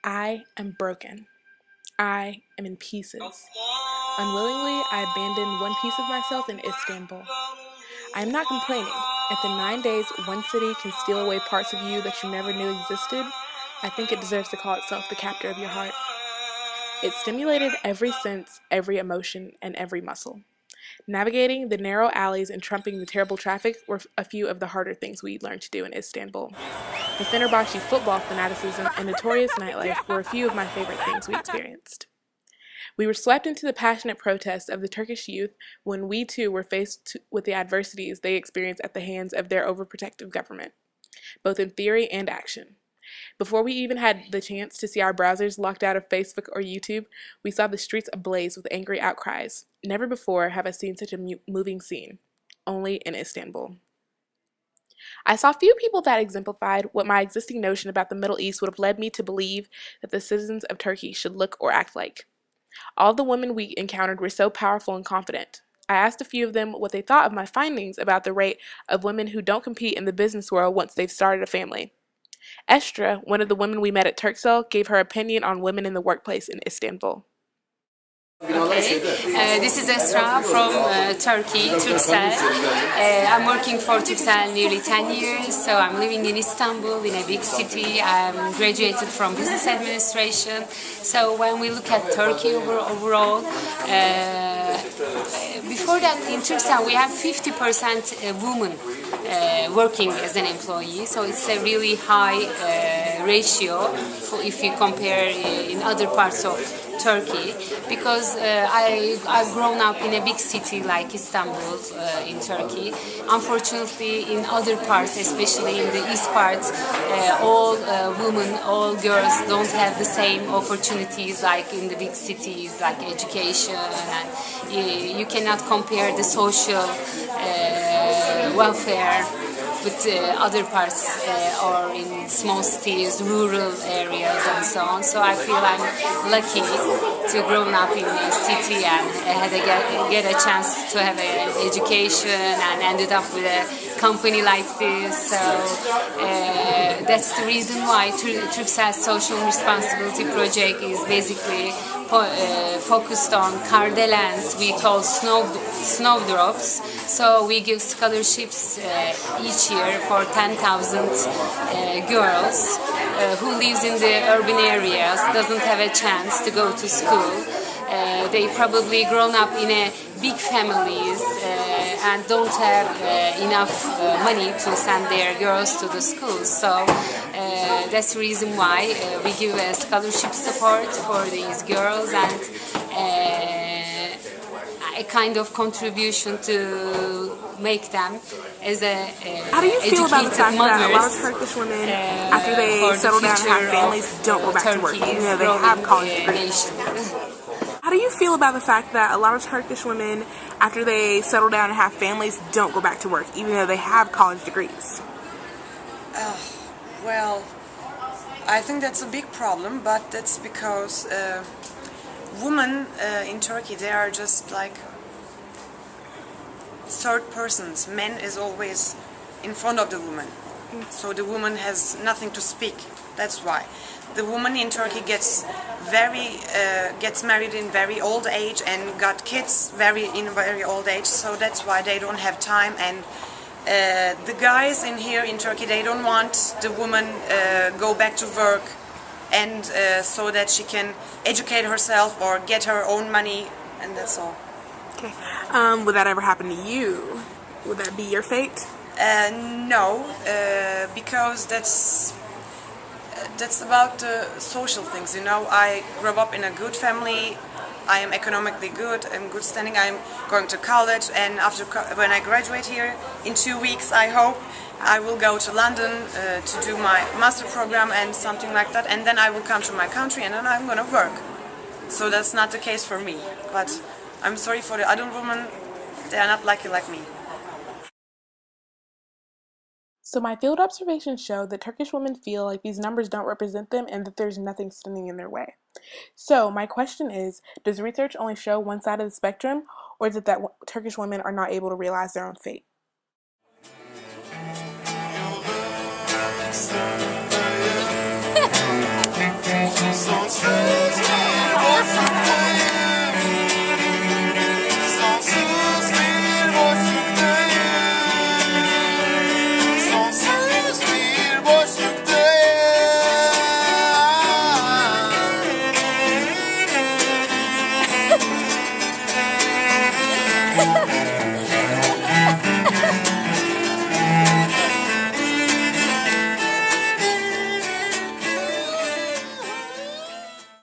I am broken. I am in pieces. Unwillingly, I abandoned one piece of myself in Istanbul. I am not complaining. If in 9 days one city can steal away parts of you that you never knew existed, I think it deserves to call itself the captor of your heart. It stimulated every sense, every emotion, and every muscle. Navigating the narrow alleys and trumping the terrible traffic were a few of the harder things we learned to do in Istanbul. The Fenerbahce football fanaticism and notorious nightlife were a few of my favorite things we experienced. We were swept into the passionate protests of the Turkish youth when we too were faced with the adversities they experienced at the hands of their overprotective government, both in theory and action. Before we even had the chance to see our browsers locked out of Facebook or YouTube, we saw the streets ablaze with angry outcries. Never before have I seen such a moving scene, only in Istanbul. I saw few people that exemplified what my existing notion about the Middle East would have led me to believe that the citizens of Turkey should look or act like. All the women we encountered were so powerful and confident. I asked a few of them what they thought of my findings about the rate of women who don't compete in the business world once they've started a family. Estra, one of the women we met at TurkCell, gave her opinion on women in the workplace in Istanbul. Okay, this is Estra from Turkey, TurkCell. I'm working for TurkCell nearly 10 years, so I'm living in Istanbul, in a big city. I'm graduated from business administration. So when we look at Turkey overall, before that in TurkCell we have 50% women working as an employee, so it's a really high ratio if you compare in other parts of Turkey, because I've grown up in a big city like Istanbul in Turkey. Unfortunately, in other parts, especially in the east part, all women, all girls don't have the same opportunities like in the big cities, like education, and you cannot compare the social welfare with other parts or in small cities, rural areas and so on. So I feel I'm lucky to grow up in a city and get a chance to have an education and ended up with a company like this. So that's the reason why TurkCell's social responsibility project is basically focused on Kardelens, we call snowdrops. So we give scholarships each year for 10,000 girls who lives in the urban areas, doesn't have a chance to go to school. They probably grown up in a big families and don't have enough money to send their girls to the schools. So that's the reason why we give a scholarship support for these girls and a kind of contribution to make them as a How do you feel about the fact mothers, that a lot of Turkish women, after they settle down and have families, don't go back to work, even though they have college degrees? How do you feel about the fact that a lot of Turkish women, after they settle down and have families, don't go back to work, even though they have college degrees? Well, I think that's a big problem, but that's because women in Turkey, they are just like third persons. Men is always in front of the woman, so the woman has nothing to speak. That's why the woman in Turkey gets married in very old age and got kids in very old age. So that's why they don't have time. And the guys in here in Turkey, they don't want the woman go back to work, and so that she can educate herself or get her own money, and that's all. Okay. Would that ever happen to you? Would that be your fate? No, because that's about social things. You know, I grew up in a good family. I am economically good, I'm good standing, I'm going to college, and when I graduate here in 2 weeks, I hope I will go to London to do my master program and something like that, and then I will come to my country and then I'm going to work. So that's not the case for me, but I'm sorry for the other women, they are not lucky like me. So my field observations show that Turkish women feel like these numbers don't represent them and that there's nothing standing in their way. So my question is, does research only show one side of the spectrum, or is it that Turkish women are not able to realize their own fate?